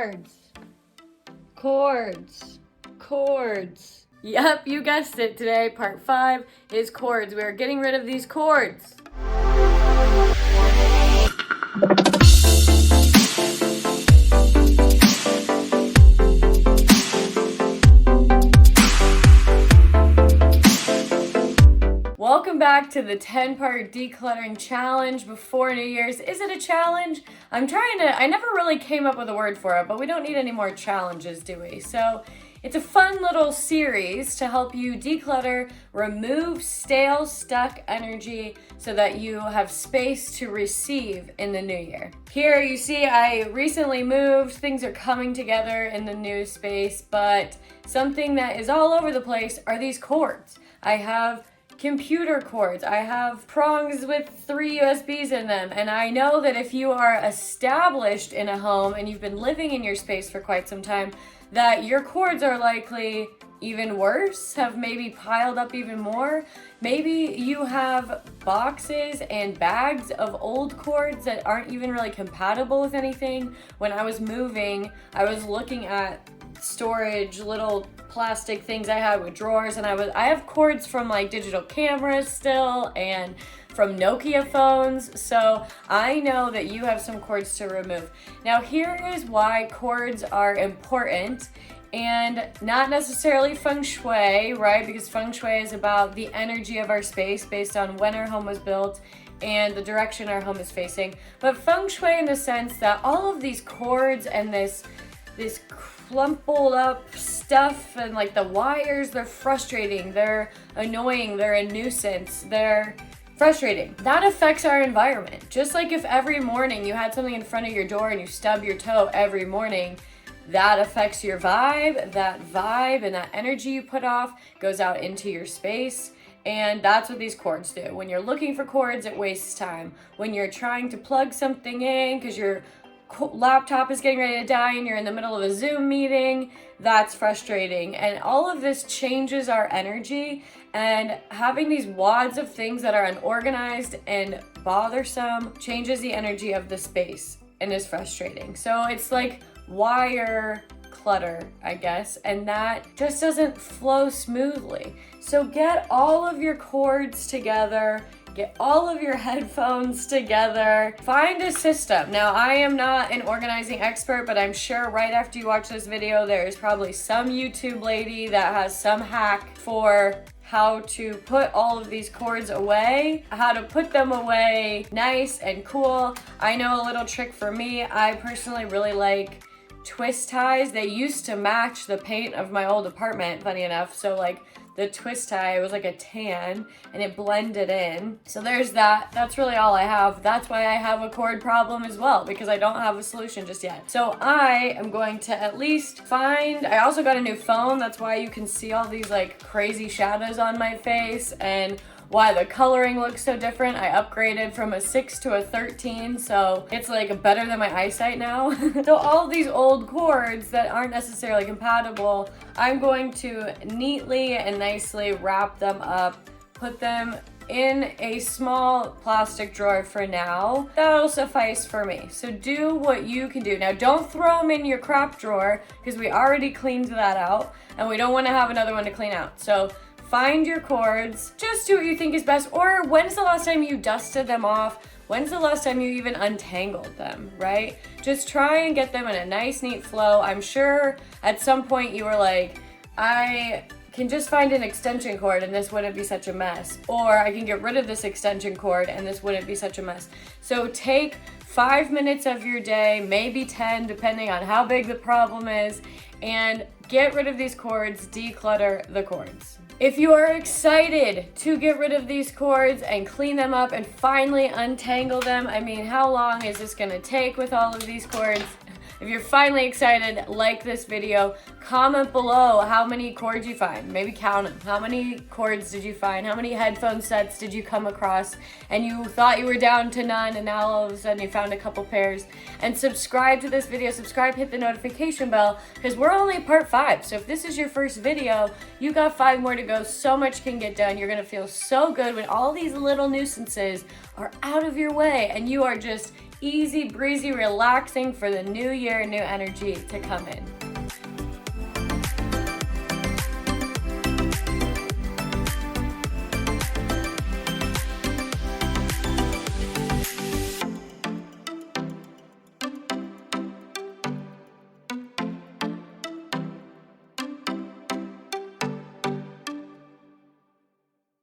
Chords. Chords. Chords. Yep, you guessed it. Today, part 5 is chords. We are getting rid of these chords. Welcome back to the 10-part decluttering challenge before New Year's. Is it a challenge? I never really came up with a word for it, but we don't need any more challenges, do we? So it's a fun little series to help you declutter, remove stale, stuck energy so that you have space to receive in the new year. Here you see I recently moved. Things are coming together in the new space, but something that is all over the place are these cords. I have computer cords. I have prongs with 3 USBs in them. And I know that if you are established in a home and you've been living in your space for quite some time, that your cords are likely even worse, have maybe piled up even more. Maybe you have boxes and bags of old cords that aren't even really compatible with anything. When I was moving, I was looking at storage, little plastic things I had with drawers, and I have cords from like digital cameras still and from Nokia phones, so I know that you have some cords to remove. Now here is why cords are important, and not necessarily Feng Shui, right? Because Feng Shui is about the energy of our space based on when our home was built and the direction our home is facing. But Feng Shui in the sense that all of these cords and this clumpled up stuff and like the wires, they're frustrating, they're annoying, they're a nuisance, they're frustrating. That affects our environment. Just like if every morning you had something in front of your door and you stub your toe every morning, that affects your vibe. That vibe and that energy you put off goes out into your space. And that's what these cords do. When you're looking for cords, it wastes time. When you're trying to plug something in because your laptop is getting ready to die and you're in the middle of a Zoom meeting, that's frustrating. And all of this changes our energy, and having these wads of things that are unorganized and bothersome changes the energy of the space and is frustrating. So it's like wire clutter, I guess, and that just doesn't flow smoothly. So get all of your cords together. Get all of your headphones together. Find a system. Now, I am not an organizing expert, but I'm sure right after you watch this video, there's probably some YouTube lady that has some hack for how to put all of these cords away, how to put them away nice and cool. I know a little trick for me. I personally really like twist ties. They used to match the paint of my old apartment, funny enough. So like the twist tie was like a tan and it blended in. So there's that. That's really all I have. That's why I have a cord problem as well, because I don't have a solution just yet. So I am going to at least I also got a new phone. That's why you can see all these like crazy shadows on my face and why the coloring looks so different. I upgraded from a 6 to a 13, so it's like better than my eyesight now. So all these old cords that aren't necessarily compatible, I'm going to neatly and nicely wrap them up, put them in a small plastic drawer for now. That'll suffice for me. So do what you can do. Now don't throw them in your crap drawer because we already cleaned that out and we don't want to have another one to clean out. So find your cords, just do what you think is best, or when's the last time you dusted them off? When's the last time you even untangled them, right? Just try and get them in a nice, neat flow. I'm sure at some point you were like, I can just find an extension cord and this wouldn't be such a mess. Or I can get rid of this extension cord and this wouldn't be such a mess. So take 5 minutes of your day, maybe 10, depending on how big the problem is, and get rid of these cords, declutter the cords. If you are excited to get rid of these cords and clean them up and finally untangle them, I mean, how long is this gonna take with all of these cords? If you're finally excited, like this video, comment below how many cords you find. Maybe count them. How many cords did you find? How many headphone sets did you come across? And you thought you were down to none, and now all of a sudden you found a couple pairs. And subscribe to this video. Subscribe, hit the notification bell, because we're only part 5. So if this is your first video, you got 5 more to go. So much can get done. You're gonna feel so good when all these little nuisances are out of your way and you are just easy breezy, relaxing for the new year, new energy to come in.